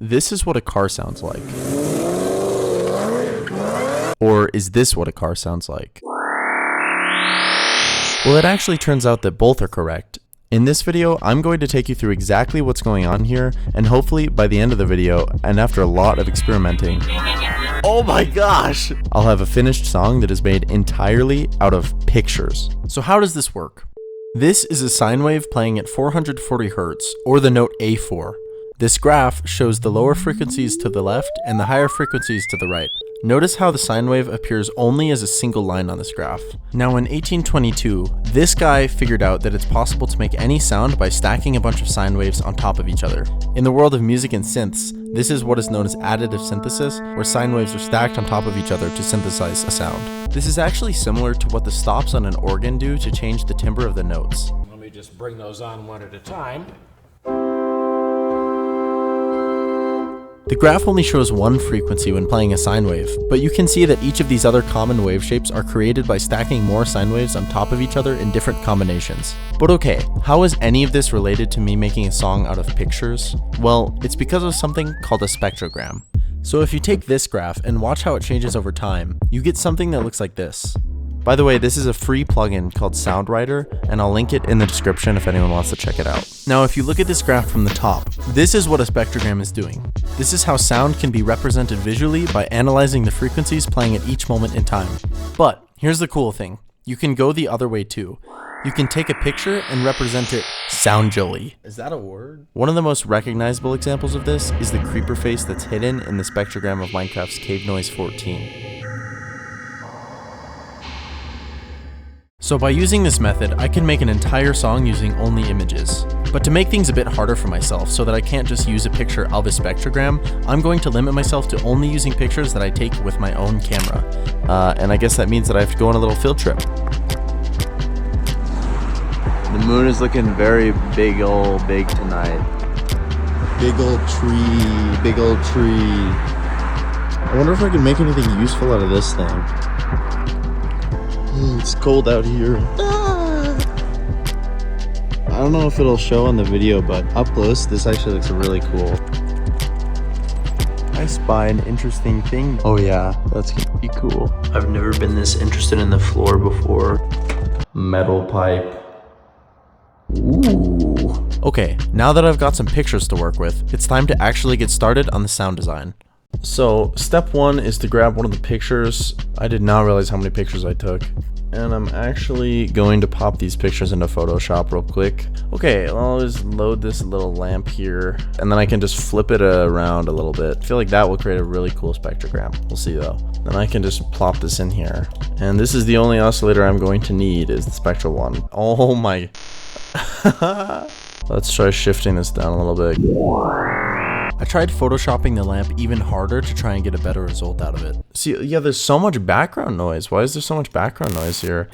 This is what a car sounds like. Or is this what a car sounds like? Well, it actually turns out that both are correct. In this video, I'm going to take you through exactly what's going on here, and hopefully by the end of the video, and after a lot of experimenting, oh my gosh, I'll have a finished song that is made entirely out of pictures. So how does this work? This is a sine wave playing at 440 Hz, or the note A4. This graph shows the lower frequencies to the left and the higher frequencies to the right. Notice how the sine wave appears only as a single line on this graph. Now in 1822, this guy figured out that it's possible to make any sound by stacking a bunch of sine waves on top of each other. In the world of music and synths, this is what is known as additive synthesis, where sine waves are stacked on top of each other to synthesize a sound. This is actually similar to what the stops on an organ do to change the timbre of the notes. Let me just bring those on one at a time. The graph only shows one frequency when playing a sine wave, but you can see that each of these other common wave shapes are created by stacking more sine waves on top of each other in different combinations. But okay, how is any of this related to me making a song out of pictures? Well, it's because of something called a spectrogram. So if you take this graph and watch how it changes over time, you get something that looks like this. By the way, this is a free plugin called SoundWriter, and I'll link it in the description if anyone wants to check it out. Now, if you look at this graph from the top, this is what a spectrogram is doing. This is how sound can be represented visually by analyzing the frequencies playing at each moment in time. But here's the cool thing. You can go the other way too. You can take a picture and represent it soundjully. Is that a word? One of the most recognizable examples of this is the creeper face that's hidden in the spectrogram of Minecraft's Cave Noise 14. So by using this method, I can make an entire song using only images. But to make things a bit harder for myself so that I can't just use a picture of a spectrogram, I'm going to limit myself to only using pictures that I take with my own camera. And I guess that means that I have to go on a little field trip. The moon is looking very big tonight. Big old tree, big old tree. I wonder if I can make anything useful out of this thing. It's cold out here. I don't know if it'll show on the video, but up close, this actually looks really cool. I spy an interesting thing. Oh yeah, that's gonna be cool. I've never been this interested in the floor before. Metal pipe. Ooh. Okay, now that I've got some pictures to work with, it's time to actually get started on the sound design. So, step one is to grab one of the pictures. I did not realize how many pictures I took. And I'm actually going to pop these pictures into Photoshop real quick. Okay, I'll just load this little lamp here, and then I can just flip it around a little bit. I feel like that will create a really cool spectrogram. We'll see though. Then I can just plop this in here. And this is the only oscillator I'm going to need, is the spectral one. Oh my... Let's try shifting this down a little bit. I tried photoshopping the lamp even harder to try and get a better result out of it. See, yeah, there's so much background noise. Why is there so much background noise here?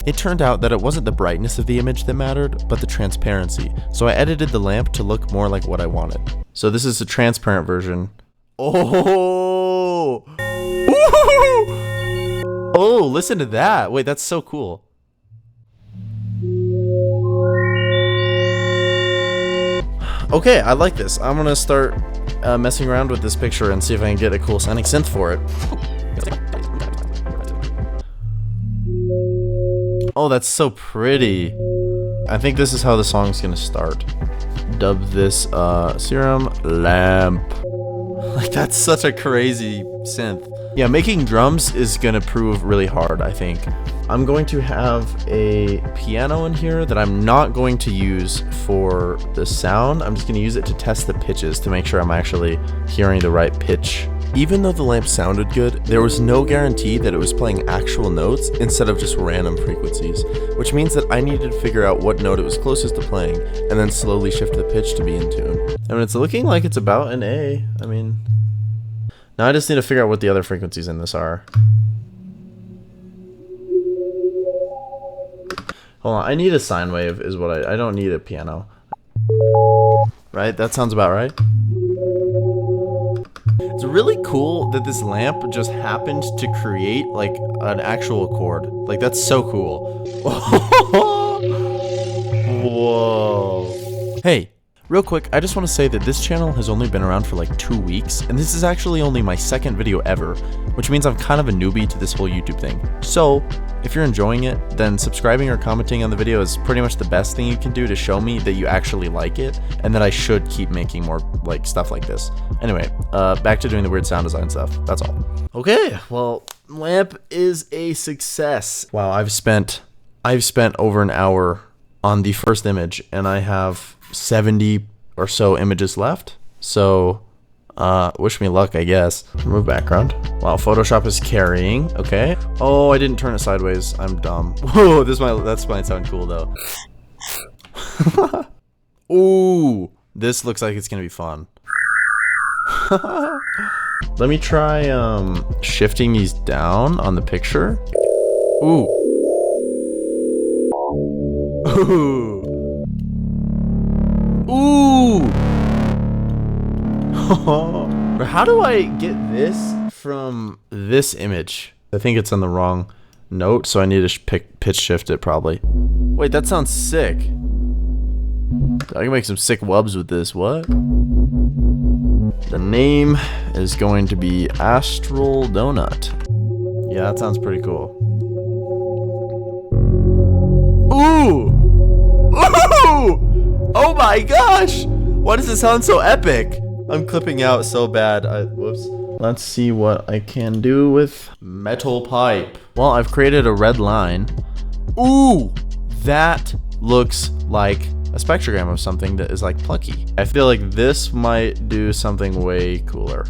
It turned out that it wasn't the brightness of the image that mattered, but the transparency. So I edited the lamp to look more like what I wanted. So this is a transparent version. Oh! Oh, listen to that. Wait, that's so cool. Okay, I like this. I'm gonna start messing around with this picture and see if I can get a cool sounding synth for it. Oh, that's so pretty. I think this is how the song's gonna start. Dub this serum lamp. Like, that's such a crazy synth. Yeah, making drums is gonna prove really hard, I think. I'm going to have a piano in here that I'm not going to use for the sound. I'm just going to use it to test the pitches to make sure I'm actually hearing the right pitch. Even though the lamp sounded good, there was no guarantee that it was playing actual notes instead of just random frequencies, which means that I needed to figure out what note it was closest to playing and then slowly shift the pitch to be in tune. I mean, it's looking like it's about an A. I mean, now I just need to figure out what the other frequencies in this are. Hold on, I need a sine wave is what I don't need a piano. Right? That sounds about right. It's really cool that this lamp just happened to create like an actual chord. Like, that's so cool. Whoa. Hey, Real quick, I just want to say that this channel has only been around for like 2 weeks, and this is actually only my second video ever, which means I'm kind of a newbie to this whole YouTube thing. So, if you're enjoying it, then subscribing or commenting on the video is pretty much the best thing you can do to show me that you actually like it, and that I should keep making more like stuff like this. Anyway, back to doing the weird sound design stuff. That's all. Okay, well, lamp is a success. Wow, I've spent over an hour on the first image, and I have 70 or so images left. So, wish me luck, I guess. Remove background. Wow, Photoshop is carrying. Okay. Oh, I didn't turn it sideways. I'm dumb. Whoa, that might sound cool though. Ooh, this looks like it's gonna be fun. Let me try shifting these down on the picture. Ooh. Ooh. Ooh. How do I get this from this image? I think it's on the wrong note, so I need to pitch shift it probably. Wait, that sounds sick. I can make some sick wubs with this. What? The name is going to be Astral Donut. Yeah, that sounds pretty cool. Ooh! Ooh! Oh my gosh! Why does it sound so epic? I'm clipping out so bad. Whoops. Let's see what I can do with metal pipe. Well, I've created a red line. Ooh! That looks like a spectrogram of something that is like plucky. I feel like this might do something way cooler.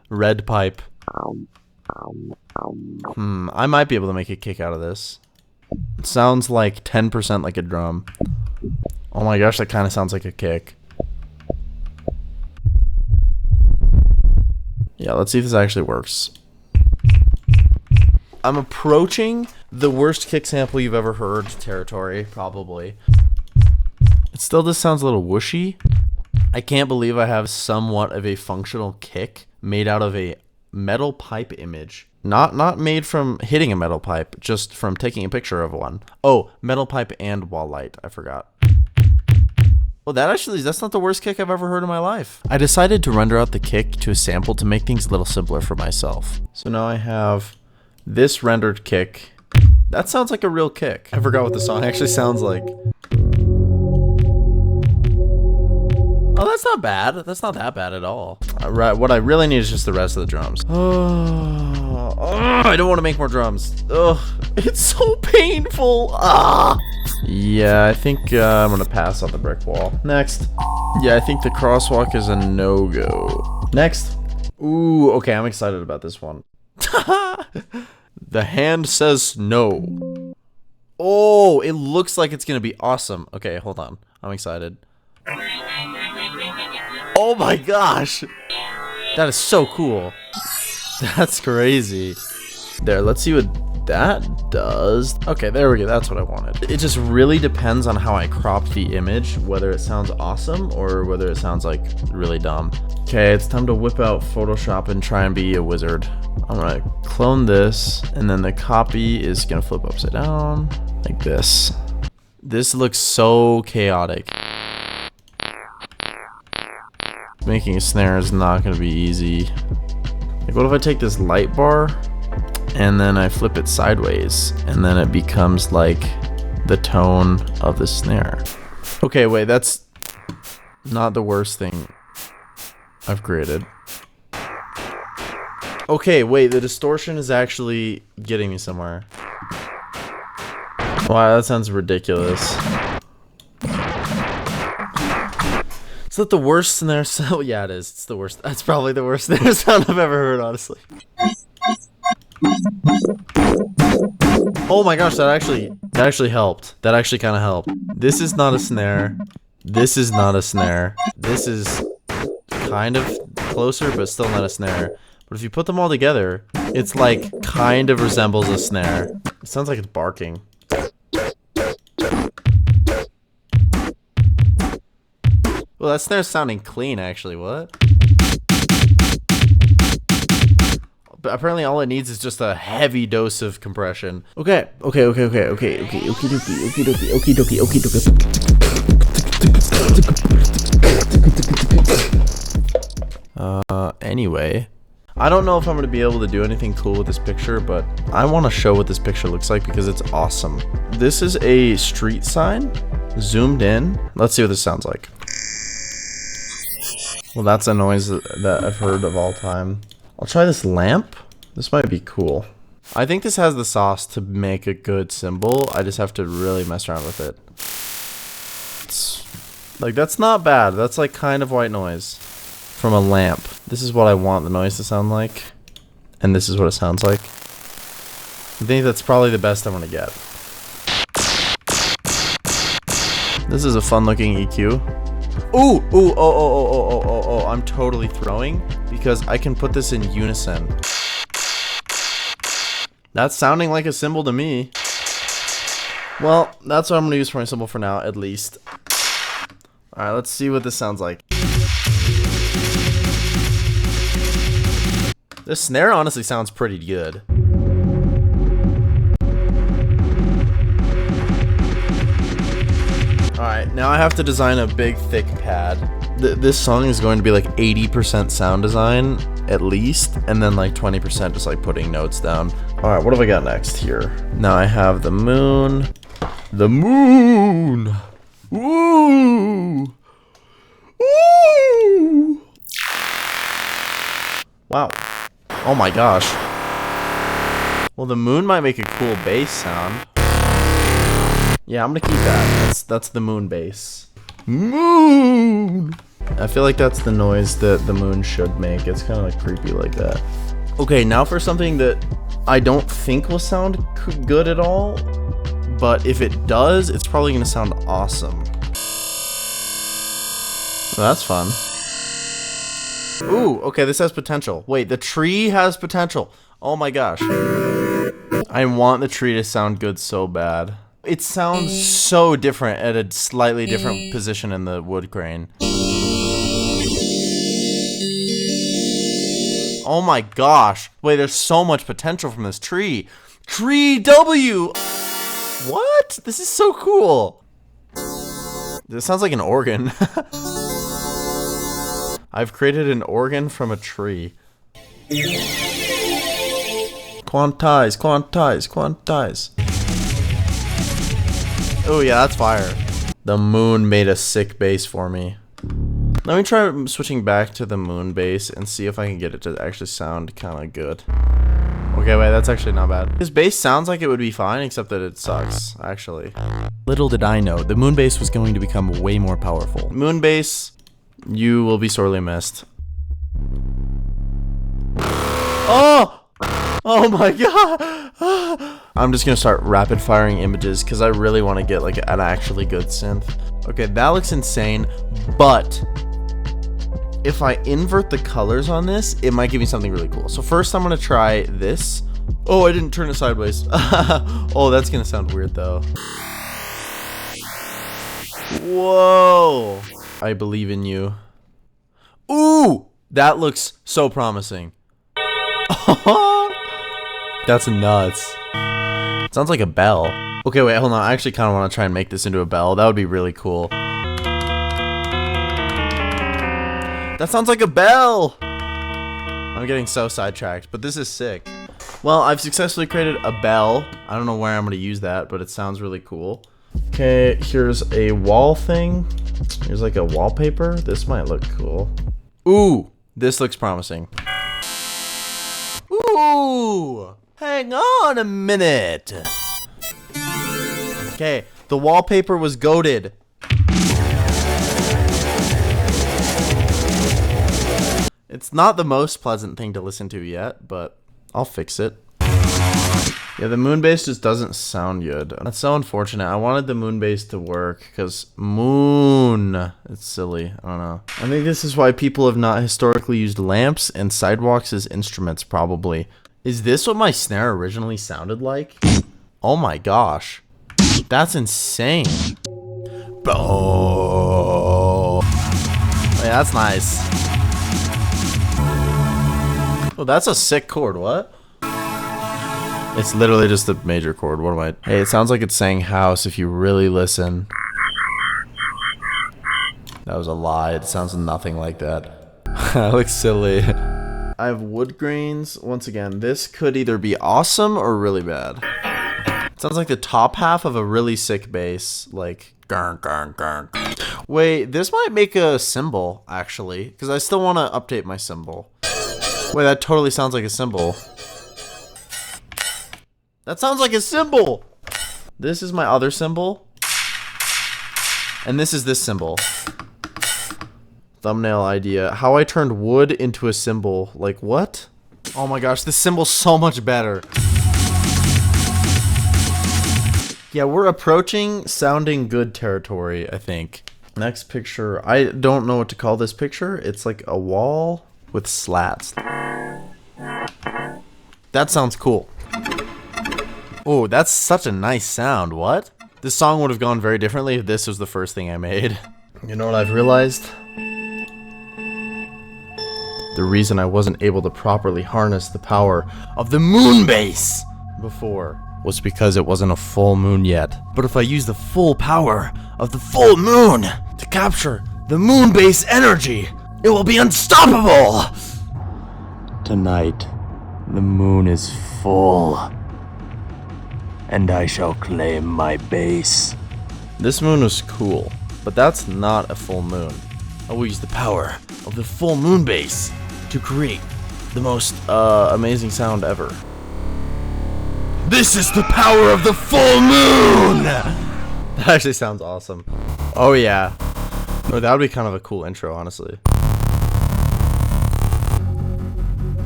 Red pipe. I might be able to make a kick out of this. It sounds like 10% like a drum. Oh my gosh, that kind of sounds like a kick. Yeah, let's see if this actually works. I'm approaching the worst kick sample you've ever heard territory, probably. It still just sounds a little whooshy. I can't believe I have somewhat of a functional kick made out of a metal pipe image. Not made from hitting a metal pipe, just from taking a picture of one. Oh, metal pipe and wall light. I forgot. Well, that's not the worst kick I've ever heard in my life. I decided to render out the kick to a sample to make things a little simpler for myself. So now I have this rendered kick. That sounds like a real kick. I forgot what the song actually sounds like. Oh, that's not bad. That's not that bad at all. Right, what I really need is just the rest of the drums. Oh, I don't want to make more drums. Ugh, it's so painful. Ah. Yeah, I think I'm gonna pass on the brick wall. Next. Yeah, I think the crosswalk is a no-go. Next. Ooh, okay, I'm excited about this one. The hand says no. Oh, it looks like it's gonna be awesome. Okay, hold on. I'm excited. Oh my gosh! That is so cool. That's crazy. There, let's see what that does. Okay, there we go. That's what I wanted. It just really depends on how I crop the image, whether it sounds awesome or whether it sounds like really dumb. Okay, it's time to whip out Photoshop and try and be a wizard. I'm gonna clone this, and then the copy is gonna flip upside down like this. This looks so chaotic. Making a snare is not gonna be easy. Like, what if I take this light bar and then I flip it sideways, and then it becomes like the tone of the snare? Okay, wait, that's not the worst thing I've created. Okay, wait, the distortion is actually getting me somewhere. Wow, that sounds ridiculous. Is that the worst snare sound? Yeah, it is. It's the worst. That's probably the worst snare sound I've ever heard, honestly. Oh my gosh, that actually helped. That actually kind of helped. This is not a snare. This is not a snare. This is kind of closer, but still not a snare. But if you put them all together, it's like kind of resembles a snare. It sounds like it's barking. Well, that snare's sounding clean, actually. What? But apparently all it needs is just a heavy dose of compression. Okay. Anyway, I don't know if I'm going to be able to do anything cool with this picture, but I want to show what this picture looks like because it's awesome. This is a street sign, zoomed in. Let's see what this sounds like. Well, that's a noise that I've heard of all time. I'll try this lamp. This might be cool. I think this has the sauce to make a good symbol. I just have to really mess around with it. Like, that's not bad. That's like kind of white noise from a lamp. This is what I want the noise to sound like. And this is what it sounds like. I think that's probably the best I'm gonna get. This is a fun looking EQ. Ooh, ooh, oh, I'm totally throwing because I can put this in unison. That's sounding like a cymbal to me. Well, that's what I'm gonna use for my cymbal for now, at least. Alright, let's see what this sounds like. This snare honestly sounds pretty good. Alright, now I have to design a big, thick pad. This song is going to be like 80% sound design, at least, and then like 20% just like putting notes down. Alright, what have I got next here? Now I have the moon. The moon! Woo! Woo! Wow. Oh my gosh. Well, the moon might make a cool bass sound. Yeah, I'm gonna keep that. That's the moon bass. Moon! I feel like that's the noise that the moon should make. It's kind of like creepy like that. Okay, now for something that I don't think will sound good at all. But if it does, it's probably gonna sound awesome. Well, that's fun. Ooh, okay, this has potential. Wait, the tree has potential. Oh my gosh. I want the tree to sound good so bad. It sounds so different at a slightly different position in the wood grain. Oh my gosh. Wait, there's so much potential from this tree. Tree W! What? This is so cool. This sounds like an organ. I've created an organ from a tree. Quantize, quantize, quantize. Oh yeah, that's fire. The moon made a sick bass for me. Let me try switching back to the moon bass and see if I can get it to actually sound kind of good. Okay, wait, that's actually not bad. His bass sounds like it would be fine, except that it sucks, actually. Little did I know, the moon bass was going to become way more powerful. Moon bass, you will be sorely missed. Oh! Oh my god! I'm just gonna start rapid firing images because I really want to get like an actually good synth. Okay, that looks insane, but if I invert the colors on this, it might give me something really cool. So first I'm gonna try this. Oh, I didn't turn it sideways. Oh, that's gonna sound weird though. Whoa! I believe in you. Ooh! That looks so promising. That's nuts. It sounds like a bell. Okay, wait, hold on. I actually kind of want to try and make this into a bell. That would be really cool. That sounds like a bell! I'm getting so sidetracked, but this is sick. Well, I've successfully created a bell. I don't know where I'm going to use that, but it sounds really cool. Okay, here's a wall thing. Here's like a wallpaper. This might look cool. Ooh, this looks promising. Ooh, hang on a minute. Okay, the wallpaper was goated. It's not the most pleasant thing to listen to yet, but I'll fix it. Yeah, the moon bass just doesn't sound good. That's so unfortunate. I wanted the moon bass to work because moon. It's silly. I don't know. I think this is why people have not historically used lamps and sidewalks as instruments, probably. Is this what my snare originally sounded like? Oh my gosh. That's insane. Oh. Yeah, that's nice. Oh, that's a sick chord. What? It's literally just a major chord. What am I? Hey, it sounds like it's saying house if you really listen. That was a lie. It sounds nothing like that. That looks silly. I have wood grains. Once again, this could either be awesome or really bad. It sounds like the top half of a really sick bass, like gurn, gurn, gurn. Wait, this might make a cymbal, actually, because I still want to update my cymbal. Wait, that totally sounds like a cymbal. That sounds like a cymbal! This is my other cymbal. And this is this cymbal. Thumbnail idea. How I turned wood into a cymbal. Like, what? Oh my gosh, this cymbal's so much better. Yeah, we're approaching sounding good territory, I think. Next picture. I don't know what to call this picture. It's like a wall with slats. That sounds cool. Oh, that's such a nice sound. What? This song would have gone very differently if this was the first thing I made. You know what I've realized? The reason I wasn't able to properly harness the power of the moon base before was because it wasn't a full moon yet. But if I use the full power of the full moon to capture the moon base energy, it will be unstoppable! Tonight, the moon is full, and I shall claim my base. This moon is cool, but that's not a full moon. I will use the power of the full moon base to create the most amazing sound ever. This is the power of the full moon! That actually sounds awesome. Oh yeah. No, that would be kind of a cool intro, honestly.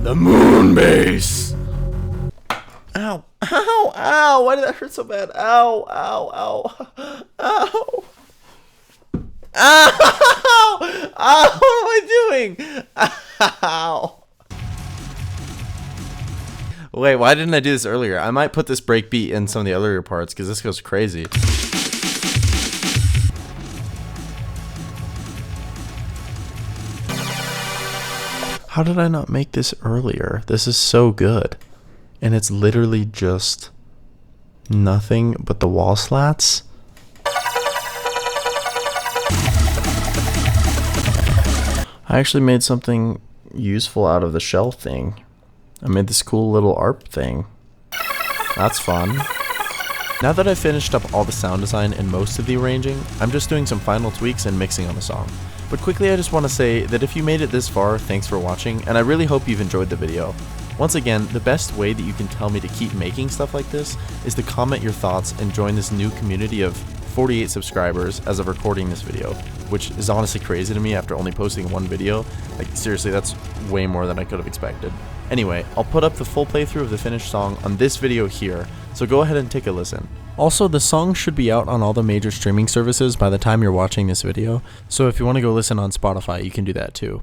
The moon base! Ow. Ow, ow! Why did that hurt so bad? Ow, ow, ow. Ow! Ow! Ow! What am I doing? Ow! Wait, why didn't I do this earlier? I might put this break beat in some of the earlier parts because this goes crazy. How did I not make this earlier? This is so good. And it's literally just nothing but the wall slats. I actually made something useful out of the shell thing. I made this cool little ARP thing. That's fun. Now that I've finished up all the sound design and most of the arranging, I'm just doing some final tweaks and mixing on the song. But quickly I just want to say that if you made it this far, thanks for watching, and I really hope you've enjoyed the video. Once again, the best way that you can tell me to keep making stuff like this is to comment your thoughts and join this new community of 48 subscribers as of recording this video, which is honestly crazy to me after only posting one video. Like, seriously, that's way more than I could have expected. Anyway, I'll put up the full playthrough of the finished song on this video here, so go ahead and take a listen. Also, the song should be out on all the major streaming services by the time you're watching this video, so if you want to go listen on Spotify, you can do that too.